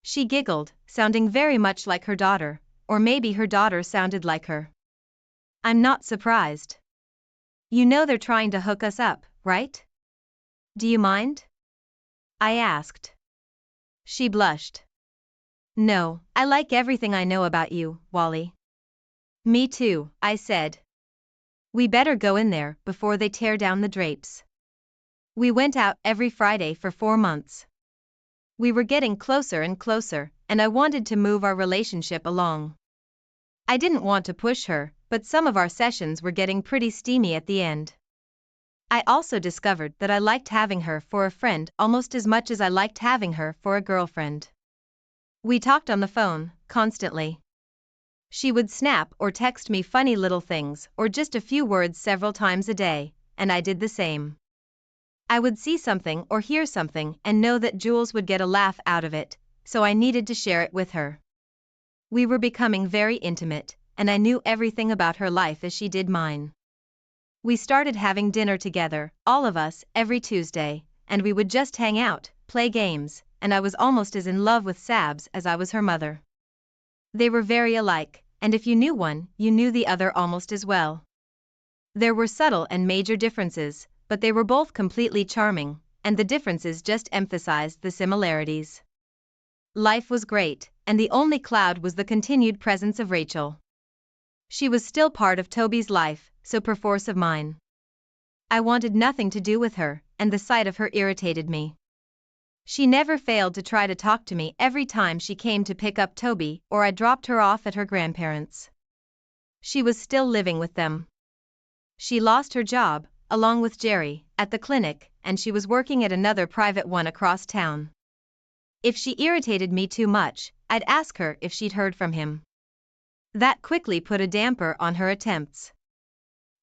She giggled, sounding very much like her daughter, or maybe her daughter sounded like her. I'm not surprised. You know they're trying to hook us up, right? Do you mind? I asked. She blushed. No, I like everything I know about you, Wally. Me too, I said. We better go in there before they tear down the drapes. We went out every Friday for 4 months. We were getting closer and closer, and I wanted to move our relationship along. I didn't want to push her, but some of our sessions were getting pretty steamy at the end. I also discovered that I liked having her for a friend almost as much as I liked having her for a girlfriend. We talked on the phone, constantly. She would snap or text me funny little things or just a few words several times a day, and I did the same. I would see something or hear something and know that Jules would get a laugh out of it, so I needed to share it with her. We were becoming very intimate, and I knew everything about her life as she did mine. We started having dinner together, all of us, every Tuesday, and we would just hang out, play games, and I was almost as in love with Sabs as I was her mother. They were very alike, and if you knew one, you knew the other almost as well. There were subtle and major differences, but they were both completely charming, and the differences just emphasized the similarities. Life was great, and the only cloud was the continued presence of Rachel. She was still part of Toby's life, so perforce of mine. I wanted nothing to do with her, and the sight of her irritated me. She never failed to try to talk to me every time she came to pick up Toby or I dropped her off at her grandparents'. She was still living with them. She lost her job, along with Jerry, at the clinic, and she was working at another private one across town. If she irritated me too much, I'd ask her if she'd heard from him. That quickly put a damper on her attempts.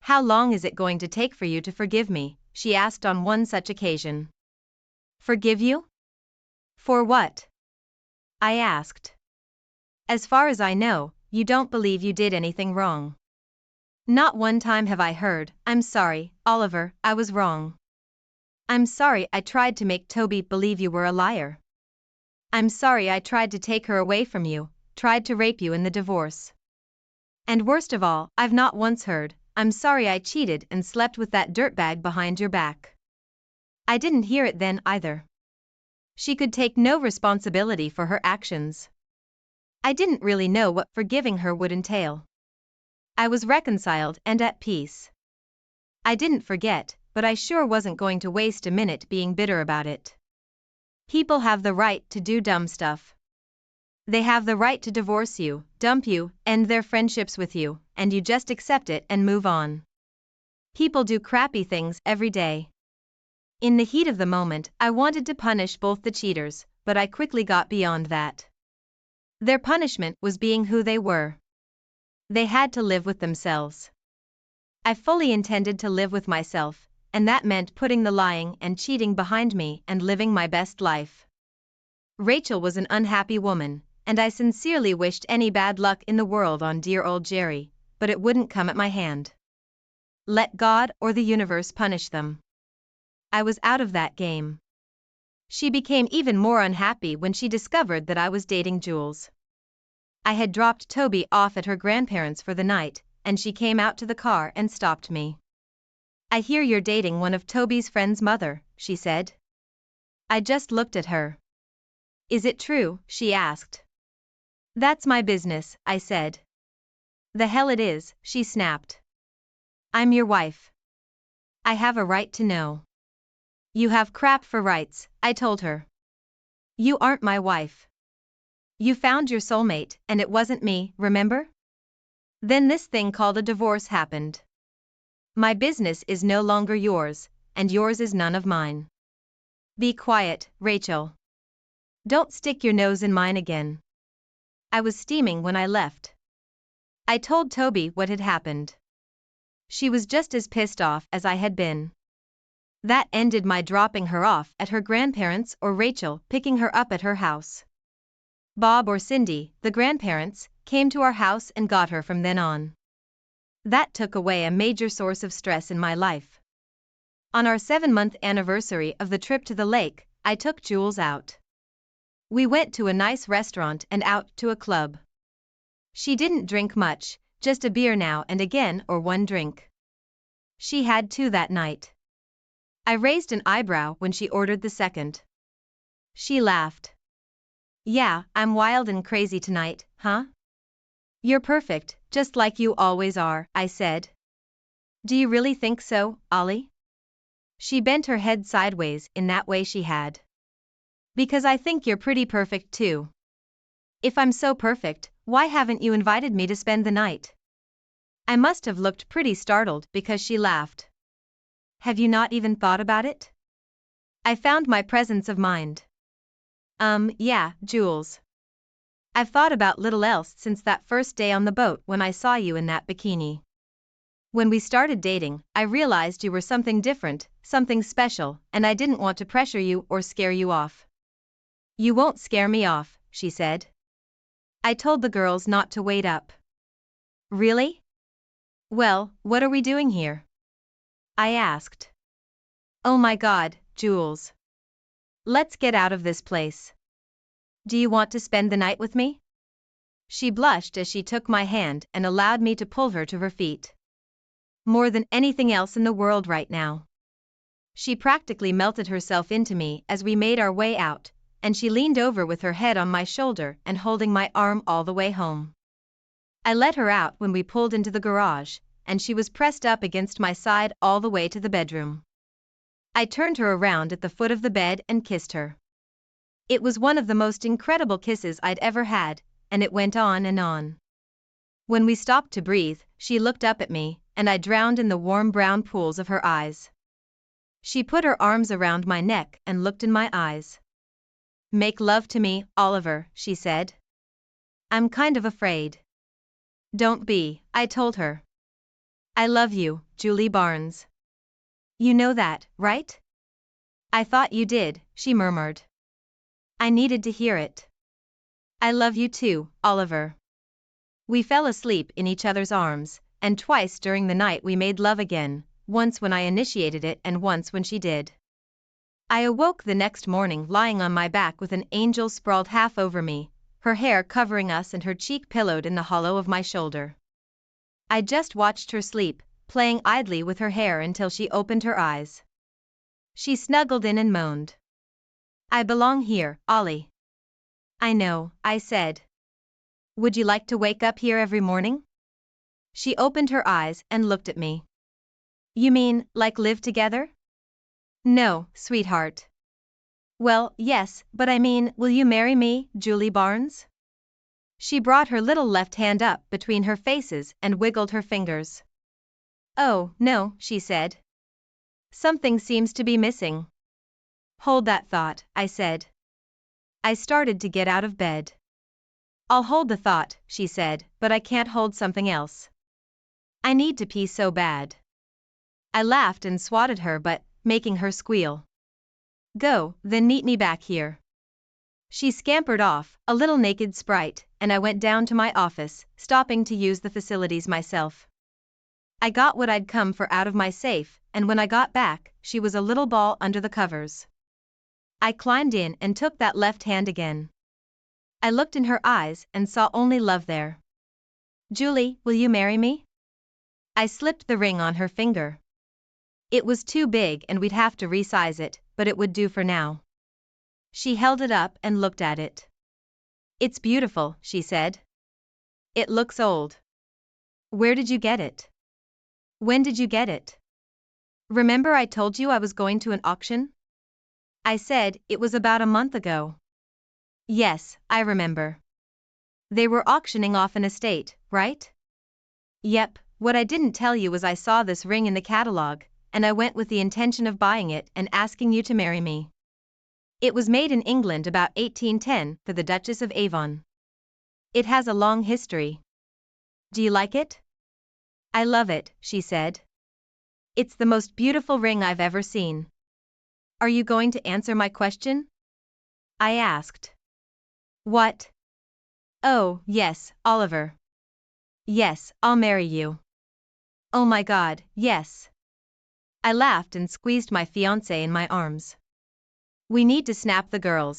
How long is it going to take for you to forgive me? She asked on one such occasion. Forgive you? For what? I asked. As far as I know, you don't believe you did anything wrong. Not one time have I heard, I'm sorry, Oliver, I was wrong. I'm sorry I tried to make Toby believe you were a liar. I'm sorry I tried to take her away from you, tried to rape you in the divorce. And worst of all, I've not once heard, I'm sorry I cheated and slept with that dirtbag behind your back. I didn't hear it then either. She could take no responsibility for her actions. I didn't really know what forgiving her would entail. I was reconciled and at peace. I didn't forget, but I sure wasn't going to waste a minute being bitter about it. People have the right to do dumb stuff. They have the right to divorce you, dump you, end their friendships with you, and you just accept it and move on. People do crappy things every day. In the heat of the moment, I wanted to punish both the cheaters, but I quickly got beyond that. Their punishment was being who they were. They had to live with themselves. I fully intended to live with myself, and that meant putting the lying and cheating behind me and living my best life. Rachel was an unhappy woman, and I sincerely wished any bad luck in the world on dear old Jerry, but it wouldn't come at my hand. Let God or the universe punish them. I was out of that game. She became even more unhappy when she discovered that I was dating Jules. I had dropped Toby off at her grandparents' for the night, and she came out to the car and stopped me. I hear you're dating one of Toby's friend's mother, she said. I just looked at her. Is it true? She asked. That's my business, I said. The hell it is, she snapped. I'm your wife. I have a right to know. You have crap for rights, I told her. You aren't my wife. You found your soulmate, and it wasn't me, remember? Then this thing called a divorce happened. My business is no longer yours, and yours is none of mine. Be quiet, Rachel. Don't stick your nose in mine again. I was steaming when I left. I told Toby what had happened. She was just as pissed off as I had been. That ended my dropping her off at her grandparents' or Rachel picking her up at her house. Bob or Cindy, the grandparents, came to our house and got her from then on. That took away a major source of stress in my life. On our 7-month anniversary of the trip to the lake, I took Jules out. We went to a nice restaurant and out to a club. She didn't drink much, just a beer now and again or one drink. She had two that night. I raised an eyebrow when she ordered the second. She laughed. Yeah, I'm wild and crazy tonight, huh? You're perfect, just like you always are, I said. Do you really think so, Ollie? She bent her head sideways in that way she had. Because I think you're pretty perfect too. If I'm so perfect, why haven't you invited me to spend the night? I must have looked pretty startled because she laughed. Have you not even thought about it? I found my presence of mind. Yeah, Jules. I've thought about little else since that first day on the boat when I saw you in that bikini. When we started dating, I realized you were something different, something special, and I didn't want to pressure you or scare you off. You won't scare me off, she said. I told the girls not to wait up. Really? Well, what are we doing here? I asked. Oh my God, Jules. Let's get out of this place. Do you want to spend the night with me? She blushed as she took my hand and allowed me to pull her to her feet. More than anything else in the world right now. She practically melted herself into me as we made our way out, and she leaned over with her head on my shoulder and holding my arm all the way home. I let her out when we pulled into the garage, and she was pressed up against my side all the way to the bedroom. I turned her around at the foot of the bed and kissed her. It was one of the most incredible kisses I'd ever had, and it went on and on. When we stopped to breathe, she looked up at me, and I drowned in the warm brown pools of her eyes. She put her arms around my neck and looked in my eyes. Make love to me, Oliver, she said. I'm kind of afraid. Don't be, I told her. I love you, Julie Barnes. You know that, right? I thought you did, she murmured. I needed to hear it. I love you too, Oliver. We fell asleep in each other's arms, and twice during the night we made love again, once when I initiated it and once when she did. I awoke the next morning lying on my back with an angel sprawled half over me, her hair covering us and her cheek pillowed in the hollow of my shoulder. I just watched her sleep, playing idly with her hair until she opened her eyes. She snuggled in and moaned. I belong here, Ollie. I know, I said. Would you like to wake up here every morning? She opened her eyes and looked at me. You mean, like live together? No, sweetheart. Well, yes, but I mean, will you marry me, Julie Barnes? She brought her little left hand up between her faces and wiggled her fingers. Oh, no, she said. Something seems to be missing. Hold that thought, I said. I started to get out of bed. I'll hold the thought, she said, but I can't hold something else. I need to pee so bad. I laughed and swatted her but, making her squeal. Go, then meet me back here. She scampered off, a little naked sprite, and I went down to my office, stopping to use the facilities myself. I got what I'd come for out of my safe, and when I got back, she was a little ball under the covers. I climbed in and took that left hand again. I looked in her eyes and saw only love there. Julie, will you marry me? I slipped the ring on her finger. It was too big and we'd have to resize it, but it would do for now. She held it up and looked at it. It's beautiful, she said. It looks old. Where did you get it? When did you get it? Remember I told you I was going to an auction? I said, it was about a month ago. Yes, I remember. They were auctioning off an estate, right? Yep, what I didn't tell you was I saw this ring in the catalog, and I went with the intention of buying it and asking you to marry me. It was made in England about 1810 for the Duchess of Avon. It has a long history. Do you like it? I love it, she said. It's the most beautiful ring I've ever seen. Are you going to answer my question? I asked. What? Oh, yes, Oliver. Yes, I'll marry you. Oh my God, yes. I laughed and squeezed my fiancé in my arms. We need to snap the girls,